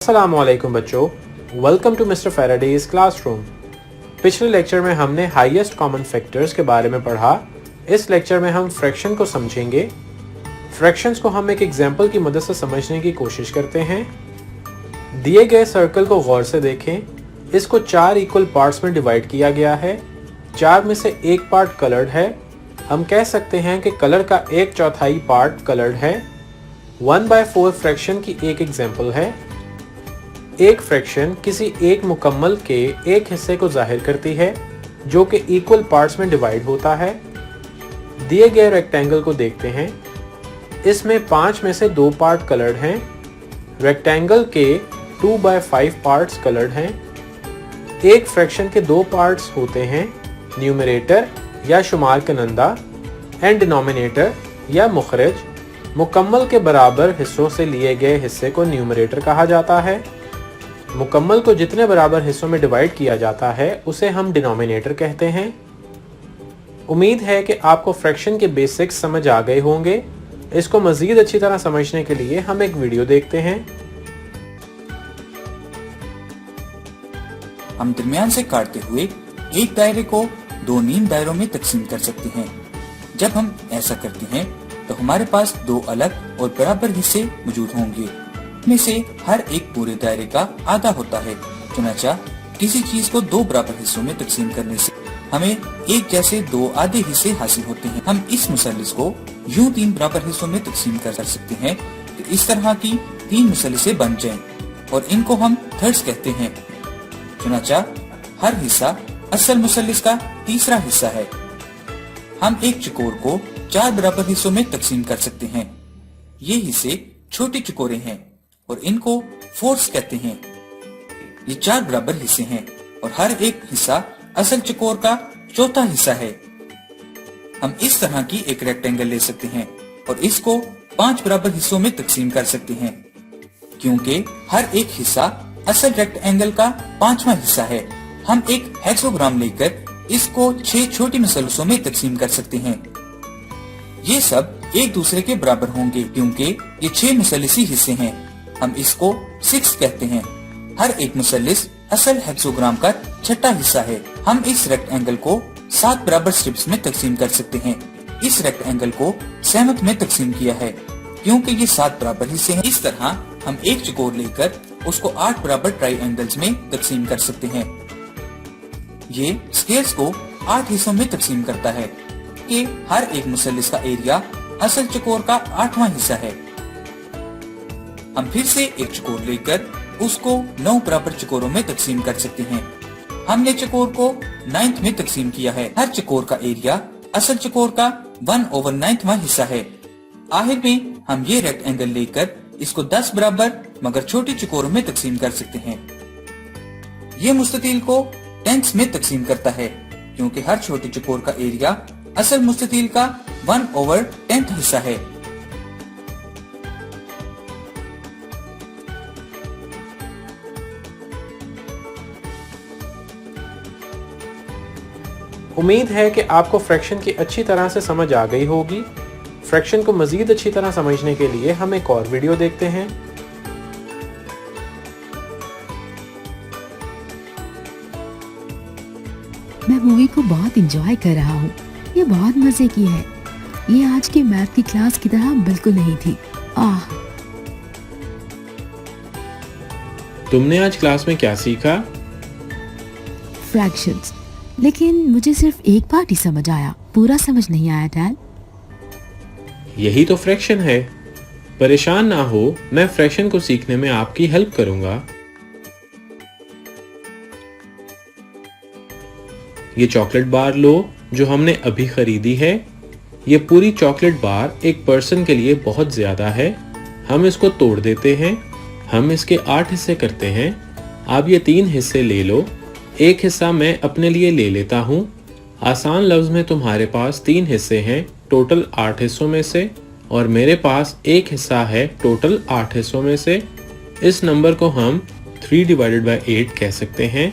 अस्सलामुअलैकुम बच्चों, welcome to mister Faraday's classroom. पिछले लेक्चर में हमने हाईएस्ट कॉमन फैक्टर्स के बारे में पढ़ा। इस लेक्चर में हम फ्रैक्शन को समझेंगे। फ्रैक्शंस को हम एक एग्जांपल की मदद से समझने की कोशिश करते हैं। दिए गए सर्कल को गौर से देखें। इसको 4 इक्वल पार्ट्स में डिवाइड किया गया है। 4 में से एक पार्ट कलर्ड है। हम कह सकते हैं कि कलर का 1/4 पार्ट कलर्ड है। 1/4 फ्रैक्शन की एक एग्जांपल है। एक फ्रैक्शन किसी एक मुकम्मल के एक हिस्से को जाहिर करती है जो कि इक्वल पार्ट्स में डिवाइड होता है। दिए गए रेक्टेंगल को देखते हैं। इसमें 5 में से 2 पार्ट कलर्ड हैं। रेक्टेंगल के 2/5 पार्ट्स कलर्ड हैं। एक फ्रैक्शन के 2 पार्ट्स होते हैं, न्यूमरेटर या शुमार कनंदा एंड डिनोमिनेटर या मुखरज। मुकम्मल के बराबर हिस्सों से लिए गए हिस्से को न्यूमरेटर कहा जाता है। मुकम्मल को जितने बराबर हिस्सों में डिवाइड किया जाता है उसे हम डिनोमिनेटर कहते हैं। उम्मीद है कि आपको फ्रैक्शन के बेसिक्स समझ आ गए होंगे। इसको मजीद अच्छी तरह समझने के लिए हम एक वीडियो देखते हैं। हम दरमियान से काटते हुए एक दायरे को 2 नीम दायरों में तकसीम कर सकते हैं। जब हम ऐसा करते हैं तो हमारे पास 2 अलग और बराबर हिस्से मौजूद होंगे। में से हर एक पूरे दायरे का आधा होता है। चुनाचा किसी चीज को 2 बराबर हिस्सों में तकसीम करने से हमें एक जैसे 2 आधे हिस्से हासिल होते हैं। हम इस मुसल्लिस को यूं 3 बराबर हिस्सों में तकसीम कर सकते हैं कि इस तरह की 3 मुसल्लिसें बन जाएं और इनको हम थर्ड्स कहते हैं। चुनाचा हर हिस्सा असल मुसल्लिस का तीसरा हिस्सा है। हम एक चकोर को 4 बराबर हिस्सों में तकसीम कर सकते हैं। ये हिस्से छोटे चकोरे हैं और इनको फोर्स कहते हैं। ये 4 बराबर हिस्से हैं और हर एक हिस्सा असल चकोर का चौथा हिस्सा है। हम इस तरह की एक रेक्टेंगल ले सकते हैं और इसको 5 बराबर हिस्सों में तकसीम कर सकते हैं। क्योंकि हर एक हिस्सा असल रेक्टेंगल का 5वां हिस्सा है, हम एक हेक्सोग्राम लेकर इसको 6 छोटी मुसल्लसों में तकसीम कर सकते हैं। ये सब एक दूसरे के बराबर होंगे क्योंकि ये 6 मुसल्लिसी हिस्से हैं। हम इसको 6 कहते हैं। हर एक मुसल्लिस असल हेक्सोग्राम का 6ठा हिस्सा है। हम इस रेक्टेंगल को 7 बराबर स्ट्रिप्स में तकसीम कर सकते हैं। इस रेक्टेंगल को 7th में तकसीम किया है क्योंकि ये 7 बराबर हिस्से हैं। इस तरह हम एक चकोर लेकर उसको 8 बराबर ट्राइएंगल्स में तकसीम कर सकते हैं। ये स्क्वायर्स को 8 हिस्सों में तकसीम करता है कि हर एक मुसल्लिस का एरिया असल चकोर का 8वां हिस्सा है। हम फिर से एक चकोर लेकर उसको 9 बराबर चकोरों में तकसीम कर सकते हैं। हमने चकोर को 9th में तकसीम किया है। हर चकोर का एरिया असल चकोर का 1/9वां हिस्सा है। आखिर में हम ये रेक्टेंगल लेकर इसको 10 बराबर मगर छोटी चकोरों में तकसीम कर सकते हैं। ये मुस्ततील को 10ths में तकसीम करता है क्योंकि हर छोटे चकोर का एरिया असल मुस्ततील का 1/10th हिस्सा है। उम्मीद है कि आपको फ्रैक्शन की अच्छी तरह से समझ आ गई होगी। फ्रैक्शन को मजीद अच्छी तरह समझने के लिए हम एक और वीडियो देखते हैं। मैं मूवी को बहुत एंजॉय कर रहा हूँ। ये बहुत मजे की है। ये आज की मैथ की क्लास की तरह बिल्कुल नहीं थी। तुमने आज क्लास में क्या सीखा? फ्रैक्शंस। लेकिन मुझे सिर्फ एक पार्ट ही समझ आया, पूरा समझ नहीं आया डैड। यही तो फ्रैक्शन है। परेशान ना हो, मैं फ्रैक्शन को सीखने में आपकी हेल्प करूंगा। ये चॉकलेट बार लो जो हमने अभी खरीदी है। ये पूरी चॉकलेट बार एक पर्सन के लिए बहुत ज्यादा है। हम इसको तोड़ देते हैं। हम इसके 8 हिस्से करते हैं। आप ये 3 हिस्से ले लो। एक हिस्सा मैं अपने लिए ले लेता हूँ। आसान लफ्ज में तुम्हारे पास 3 हिस्से हैं टोटल 8 हिस्सों में से, और मेरे पास एक हिस्सा है टोटल 8 हिस्सों में से। इस नंबर को हम 3/8 कह सकते हैं।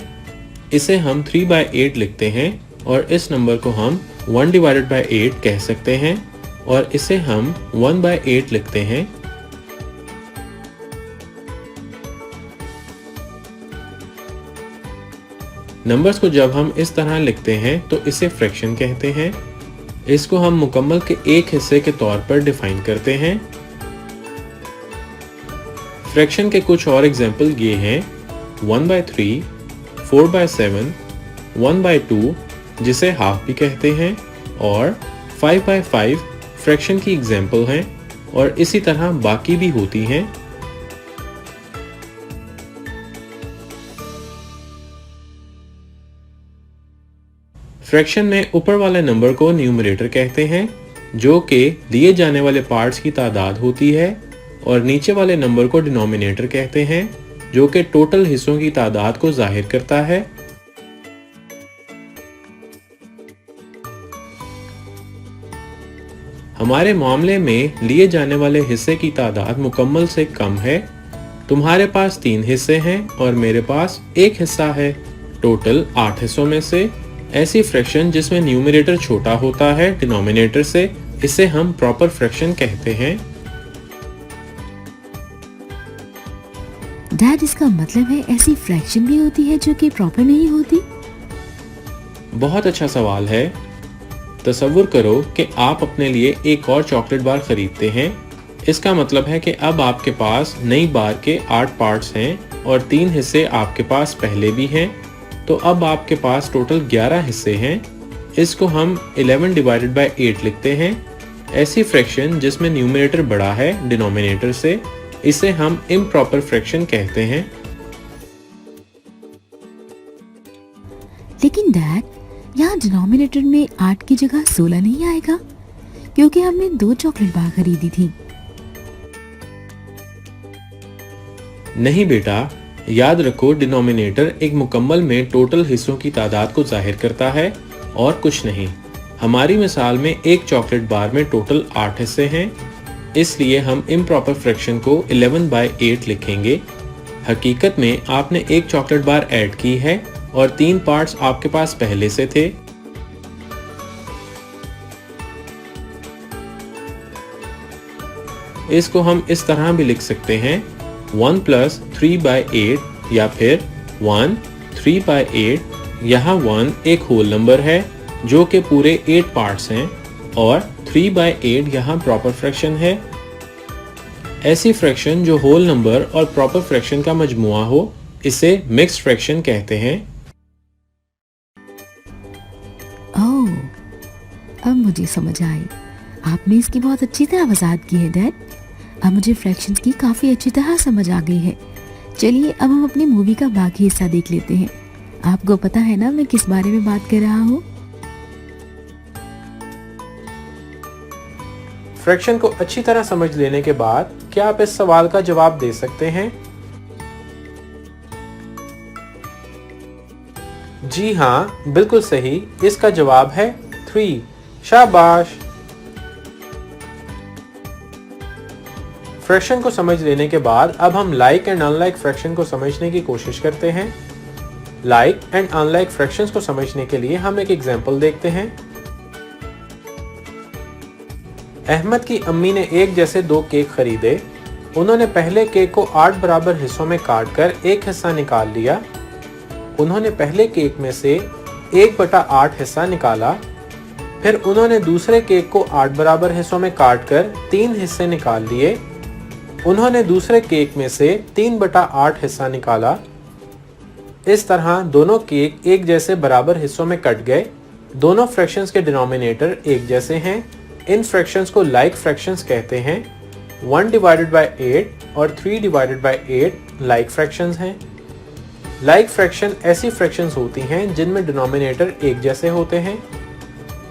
इसे हम 3/8 लिखते हैं और इस नंबर को हम 1/8 कह सकते हैं और इसे हम 1/8 लिखते हैं। नंबर्स को जब हम इस तरह लिखते हैं तो इसे फ्रैक्शन कहते हैं। इसको हम मुकम्मल के एक हिस्से के तौर पर डिफाइन करते हैं। फ्रैक्शन के कुछ और एग्जाम्पल ये हैं 1/3, 4/7, 1/2 जिसे हाफ भी कहते हैं और 5/5 फ्रैक्शन की एग्जाम्पल हैं और इसी तरह बाकी भी होती हैं। फ्रैक्शन में ऊपर वाले नंबर को न्यूमरेटर कहते हैं जो कि लिए जाने वाले पार्ट्स की तादाद होती है और नीचे वाले नंबर को डिनोमिनेटर कहते हैं जो कि टोटल हिस्सों की तादाद को जाहिर करता है। हमारे मामले में लिए जाने वाले हिस्से की तादाद मुकम्मल से कम है। तुम्हारे पास 3 हिस्से हैं और मेरे पास एक हिस्सा है। टोटल 8 हिस्सों में से ऐसी फ्रैक्शन जिसमें न्यूमरेटर छोटा होता है डिनोमिनेटर से, इसे हम प्रॉपर फ्रैक्शन कहते हैं। डैड, इसका मतलब है ऐसी फ्रैक्शन भी होती है जो कि प्रॉपर नहीं होती? बहुत अच्छा सवाल है। तसव्वुर करो कि आप अपने लिए एक और चॉकलेट बार खरीदते हैं। इसका मतलब है कि अब आपके पास नई बार के 8 पार्ट्स हैं और 3 हिस्से आपके पास पहले भी हैं, तो अब आपके पास टोटल 11 हिस्से हैं। इसको हम 11/8 लिखते हैं। ऐसी फ्रैक्शन जिसमें न्यूमरेटर बड़ा है डिनोमिनेटर से, इसे हम इम्प्रॉपर फ्रैक्शन कहते हैं। लेकिन डैड, यहाँ डिनोमिनेटर में 8 की जगह 16 नहीं आएगा क्योंकि हमने 2 चॉकलेट बार खरीदी थी। नहीं बेटा, याद रखो डिनोमिनेटर एक मुकम्मल में टोटल हिस्सों की तादाद को जाहिर करता है और कुछ नहीं। हमारी मिसाल में एक चॉकलेट बार में टोटल 8 हिस्से हैं, इसलिए हम इम्प्रॉपर फ्रैक्शन को 11/8 लिखेंगे। हकीकत में आपने एक चॉकलेट बार ऐड की है और 3 पार्ट्स आपके पास पहले से थे। इसको हम इस तरह भी लिख सकते हैं 1 + 3/8 या फिर 1 3/8। यहाँ 1 एक होल नंबर है जो कि पूरे 8 पार्ट्स हैं और 3/8 यहाँ प्रॉपर फ्रैक्शन है। ऐसी फ्रैक्शन जो होल नंबर और प्रॉपर फ्रैक्शन का मजमुआ हो, इसे मिक्स्ड फ्रैक्शन कहते हैं। ओह, अब मुझे समझ आई। आपने इसकी बहुत अच्छी तरह वजाहत की है डैड। अब मुझे फ्रैक्शंस की काफ़ी अच्छी तरह समझ आ गई है। चलिए अब हम अपनी मूवी का बाकी हिस्सा देख लेते हैं। आपको पता है ना मैं किस बारे में बात कर रहा हूँ? फ्रैक्शन को अच्छी तरह समझ लेने के बाद क्या आप इस सवाल का जवाब दे सकते हैं? जी हाँ, बिल्कुल सही। इसका जवाब है 3। शाबाश। फ्रैक्शन को समझ लेने के बाद अब हम लाइक एंड अनलाइक फ्रैक्शन को समझने की कोशिश करते हैं। लाइक एंड अनलाइक फ्रैक्शंस को समझने के लिए हम एक एग्जांपल देखते हैं। अहमद की अम्मी ने एक जैसे 2 केक खरीदे। उन्होंने पहले केक को 8 बराबर हिस्सों में काटकर एक हिस्सा निकाल लिया। उन्होंने पहले केक में से 1/8 हिस्सा निकाला। फिर उन्होंने दूसरे केक को 8 बराबर हिस्सों में काटकर 3 हिस्से निकाल लिए। उन्होंने दूसरे केक में से 3/8 हिस्सा निकाला। इस तरह दोनों केक एक जैसे बराबर हिस्सों में कट गए। दोनों फ्रैक्शंस के डिनोमिनेटर एक जैसे हैं। इन फ्रैक्शंस को लाइक फ्रैक्शंस कहते हैं। 1/8 और 3/8 लाइक फ्रैक्शंस हैं। लाइक फ्रैक्शन ऐसी फ्रैक्शंस होती हैं जिनमें डिनोमिनेटर एक जैसे होते हैं।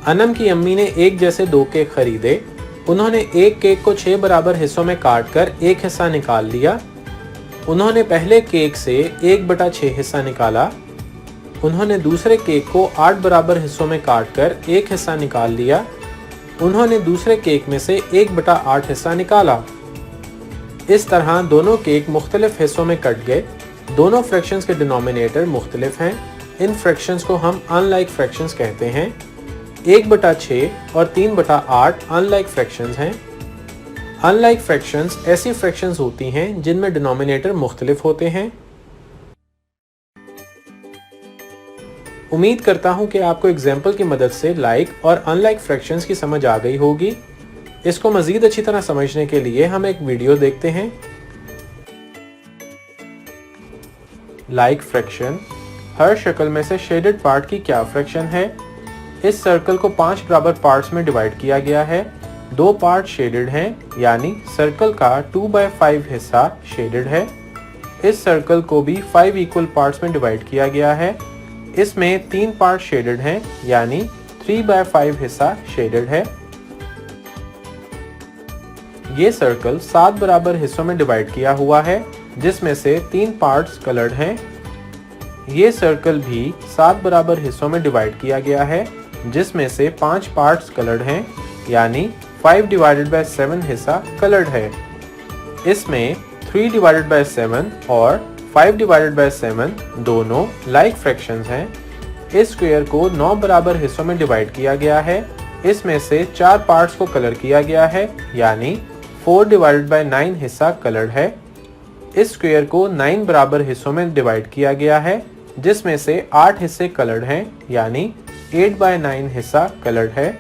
अनम की अम्मी ने एक जैसे 2 केक खरीदे। उन्होंने एक केक को 6 बराबर हिस्सों में काटकर एक हिस्सा निकाल लिया। उन्होंने पहले केक से 1/6 हिस्सा निकाला। उन्होंने दूसरे केक को 8 बराबर हिस्सों में काटकर एक हिस्सा निकाल लिया। उन्होंने दूसरे केक में से 1/8 हिस्सा निकाला। इस तरह दोनों केक मुख्तलिफ हिस्सों में कट गए। दोनों फ्रैक्शंस के डिनोमिनेटर मुख्तलिफ हैं। इन फ्रैक्शंस को हम अनलाइक फ्रैक्शंस कहते हैं। 1/6 और 3/8 अनलाइक फ्रैक्शंस हैं। अनलाइक फ्रैक्शंस ऐसी फ्रैक्शंस होती हैं जिनमें डिनोमिनेटर मुख्तलिफ होते हैं। उम्मीद करता हूँ कि आपको एग्जाम्पल की मदद से लाइक और अनलाइक फ्रैक्शंस की समझ आ गई होगी। इसको मज़ीद अच्छी तरह समझने के लिए हम एक वीडियो देखते हैं। लाइक फ्रैक्शन, हर शक्ल में से शेडेड पार्ट की क्या फ्रैक्शन है। इस सर्कल को 5 बराबर पार्ट्स में डिवाइड किया गया है। 2 पार्ट शेडेड हैं, यानी सर्कल का 2/5 हिस्सा शेडेड है। इस सर्कल को भी 5 इक्वल पार्ट्स में डिवाइड किया गया है। इसमें 3 पार्ट शेडेड हैं, यानी 3/5 हिस्सा शेडेड है। ये सर्कल 7 बराबर हिस्सों में डिवाइड किया हुआ है, जिसमें से 3 पार्ट्स कलर्ड हैं। ये सर्कल भी 7 बराबर हिस्सों में डिवाइड किया गया है, जिसमें से 5 पार्ट्स कलर्ड हैं, यानी 5/7 हिस्सा कलर्ड है। इसमें 3/7 और 5/7 दोनों लाइक फ्रैक्शंस हैं। इस स्क्वायर को 9 बराबर हिस्सों में डिवाइड किया गया है। इसमें से 4 पार्ट्स को कलर किया गया है, यानी 4/9 हिस्सा कलर्ड है। इस स्क्वायर को 9 बराबर हिस्सों में डिवाइड किया गया है, जिसमें से 8 हिस्से कलर्ड हैं, यानी 8/9 हिस्सा कलर्ड है।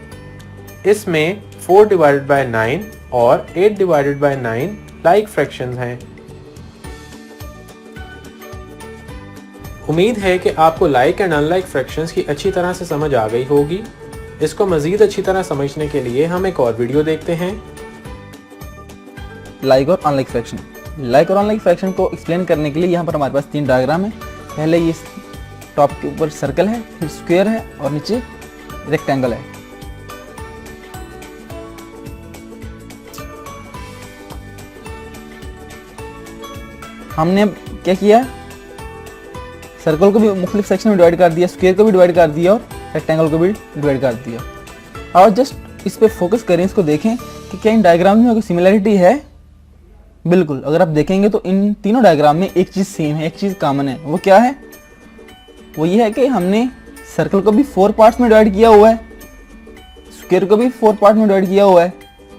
इसमें 4/9 और 8/9 लाइक फ्रैक्शंस हैं। उम्मीद है कि आपको लाइक एंड अनलाइक फ्रैक्शंस की अच्छी तरह से समझ आ गई होगी। इसको मज़ीद अच्छी तरह समझने के लिए हम एक और वीडियो देखते हैं। लाइक और अनलाइक फ्रैक्शन। लाइक और अनलाइक फ्रैक्शन को एक्सप्लेन करने के लिए यहाँ पर हमारे पास 3 डायग्राम है। पहले ये टॉप के ऊपर सर्कल है, फिर स्क्वायर है और नीचे रेक्टेंगल है। हमने अब क्या किया, सर्कल को भी मुख्तलिफ सेक्शन में डिवाइड कर दिया, स्क्वायर को भी डिवाइड कर दिया और रेक्टेंगल को भी डिवाइड कर दिया। और जस्ट इस पे फोकस करें, इसको देखें कि क्या इन डायग्राम में कोई सिमिलरिटी है। बिल्कुल, अगर आप देखेंगे तो इन तीनों डायग्राम में एक चीज़ सेम है, एक चीज़ कॉमन है। वो क्या है? वो ये है कि हमने सर्कल को भी 4 पार्ट्स में डिवाइड किया हुआ है, स्क्वायर को भी 4 पार्ट में डिवाइड किया हुआ है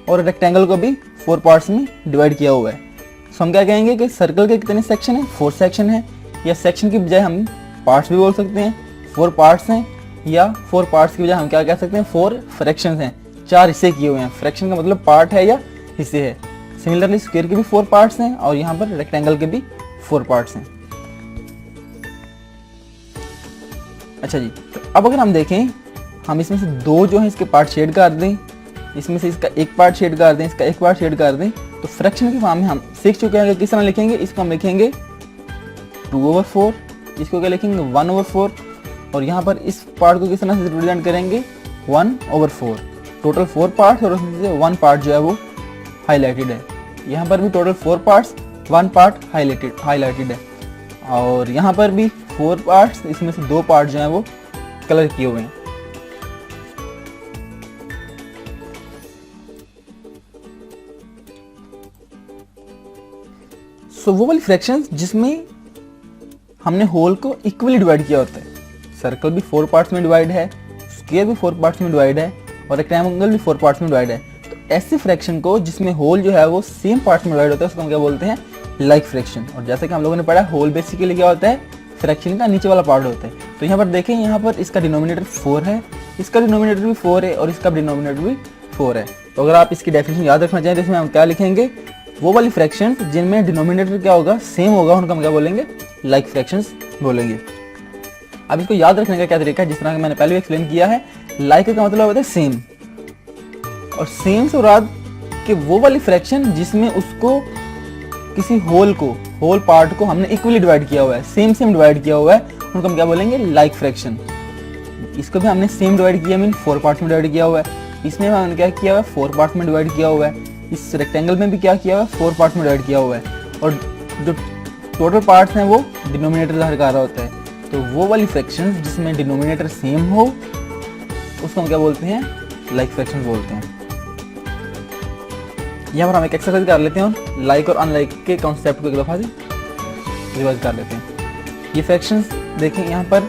और रेक्टेंगल को भी 4 पार्ट्स में डिवाइड किया हुआ है। तो हम क्या कहेंगे कि सर्कल के कितने सेक्शन है? 4 सेक्शन है, या सेक्शन की बजाय हम पार्ट्स भी बोल सकते हैं। 4 पार्ट्स हैं, या 4 पार्ट्स की बजाय हम क्या कह सकते हैं? 4 फ्रैक्शंस हैं, 4 हिस्से किए हुए हैं। फ्रैक्शन का मतलब पार्ट है या हिस्से है। सिमिलरली स्क्वायर के भी 4 पार्ट्स हैं और यहाँ पर रेक्टेंगल के भी 4 पार्ट्स हैं। अच्छा जी, तो अब अगर हम देखें, हम इसमें से 2 जो है इसके पार्ट शेड कर दें, इसमें से इसका एक पार्ट शेड कर दें, इसका एक पार्ट शेड कर दें, तो फ्रैक्शन के फॉर्म में हम सीख चुके हैं कि किस तरह लिखेंगे। इसको हम लिखेंगे 2/4, इसको क्या लिखेंगे? 1/4, और यहाँ पर इस पार्ट को किस तरह से रिप्रेजेंट करेंगे? 1/4। टोटल 4 पार्ट्स और उसमें से 1 पार्ट जो है वो हाईलाइटेड है। यहाँ पर भी टोटल 4 पार्ट्स, 1 पार्ट हाईलाइटेड है, और यहाँ पर भी 4 पार्ट्स, इसमें से 2 पार्ट जो हैं वो कलर किए हुए हैं। सो वो वाली फ्रैक्शंस जिसमें हमने होल को इक्वली डिवाइड किया होता है। सर्कल भी 4 पार्ट्स में डिवाइड है, स्क्वायर भी 4 पार्ट्स में डिवाइड है और रेक्टेंगल भी 4 पार्ट्स में डिवाइड है। तो ऐसे फ्रैक्शन को जिसमें होल जो है वो सेम पार्ट्स में डिवाइड होता है, उसको हम क्या बोलते हैं? Like fraction. और जैसे कि हम लोगों ने पढ़ा, होल बेसिकली क्या होता है? फ्रैक्शन का नीचे वाला पार्ट होता है। तो यहाँ पर देखें, यहाँ पर इसका डिनोमिनेटर 4 है, इसका डिनोमिनेटर भी 4 है और इसका डिनोमिनेटर भी 4 है। तो अगर आप इसकी डेफिनेशन याद रखना चाहें तो इसमें हम क्या लिखेंगे? वो वाली फ्रैक्शंस जिनमें डिनोमिनेटर क्या होगा? सेम होगा, उनको हम क्या बोलेंगे? लाइक फ्रैक्शंस बोलेंगे। अब इसको याद रखने का क्या तरीका है? जिस तरह मैंने पहले भी एक्सप्लेन किया है, लाइक का मतलब होता है सेम, और सेम से मुराद कि वो वाली फ्रैक्शन जिसमें उसको किसी होल पार्ट को हमने इक्वली डिवाइड किया हुआ है, सेम डिवाइड किया हुआ है, उनको हम क्या बोलेंगे? Like fraction. इसको भी हमने सेम डिवाइड किया, मीन 4 पार्ट्स में डिवाइड किया हुआ है। इसमें हमने क्या किया हुआ है? 4 पार्ट्स में डिवाइड किया हुआ है। इस रेक्टेंगल में भी क्या किया हुआ है? 4 पार्ट्स में डिवाइड किया हुआ है, और जो टोटल पार्ट्स हैं वो डिनोमिनेटर धार कर रहा होता है। तो वो वाली फ्रैक्शंस जिसमें डिनोमिनेटर सेम हो, उसको हम क्या बोलते हैं? लाइक फ्रैक्शन बोलते हैं। यहाँ पर हम एक एक्सरसाइज कर लेते हैं और लाइक और अनलाइक के कॉन्सेप्ट को एक दफ़ा से रिवाइज कर लेते हैं। ये फ्रैक्शंस देखें, यहाँ पर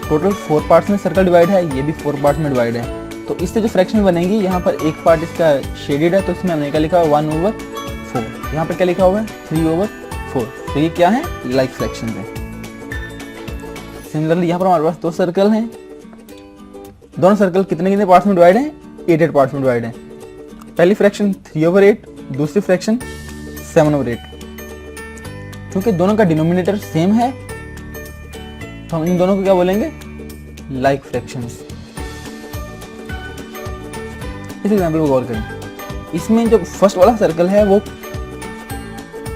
टोटल 4 पार्ट्स में सर्कल डिवाइड है, ये भी 4 पार्ट्स में डिवाइड है। तो इससे जो फ्रैक्शन बनेंगी, यहाँ पर एक पार्ट इसका शेडेड है, तो इसमें हमने क्या लिखा हुआ? 1/4। यहाँ पर क्या लिखा हुआ है? 3/4। तो ये क्या है? लाइक फ्रैक्शन है। सिमिलरली यहाँ पर हमारे पास दो सर्कल हैं, दोनों सर्कल कितने कितने पार्ट्स में डिवाइड हैं, 8 पार्ट्स में डिवाइड हैं। पहली फ्रैक्शन 3/8, दूसरी फ्रैक्शन 7/8। क्योंकि दोनों का डिनोमिनेटर सेम है तो हम इन दोनों को क्या बोलेंगे, लाइक फ्रैक्शंस। इस एग्जाम्पल को गौर करें, इसमें जो फर्स्ट वाला सर्कल है वो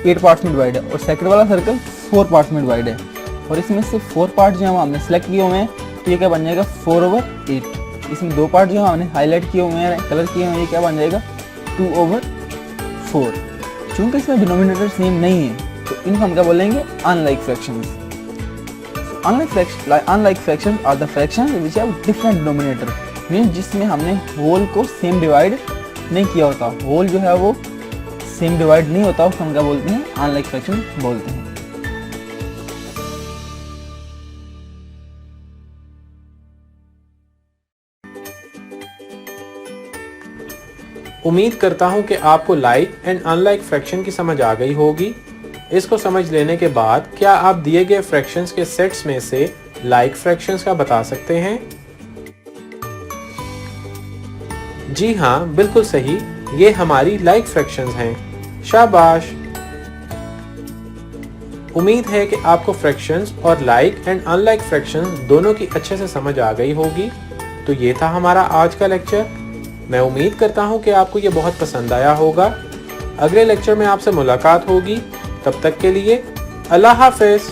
8 पार्ट्स में डिवाइड है और सेकंड वाला सर्कल 4 पार्ट्स में डिवाइड है, और इसमें से 4 पार्ट जो हमने सेलेक्ट किए हुए हैं तो ये क्या बन जाएगा 4/8। इसमें 2 पार्ट जो हमने हाईलाइट किए हुए हैं, कलर किए हुए हैं, ये क्या बन जाएगा 2/4। चूंकि इसमें डिनोमिनेटर सेम नहीं है तो इनको हम क्या बोलेंगे, unlike fractions. Unlike fractions are the fractions which have different denominator, means जिसमें हमने होल को सेम डिवाइड नहीं किया होता, होल जो है वो सेम डिवाइड नहीं होता, उसको हम क्या बोलते हैं, अनलाइक फ्रैक्शन बोलते हैं। उम्मीद करता हूं कि आपको लाइक एंड अनलाइक फ्रैक्शन की समझ आ गई होगी। इसको समझ लेने के बाद क्या आप दिए गए फ्रैक्शंस के सेट्स में से लाइक फ्रैक्शंस का बता सकते हैं? जी हाँ, बिल्कुल सही, ये हमारी लाइक फ्रैक्शंस हैं। शाबाश। उम्मीद है कि आपको फ्रैक्शंस और लाइक एंड अनलाइक फ्रैक्शंस दोनों की अच्छे से समझ आ गई होगी। तो ये था हमारा आज का लेक्चर। मैं उम्मीद करता हूँ कि आपको ये बहुत पसंद आया होगा। अगले लेक्चर में आपसे मुलाकात होगी, तब तक के लिए अल्लाह हाफिज।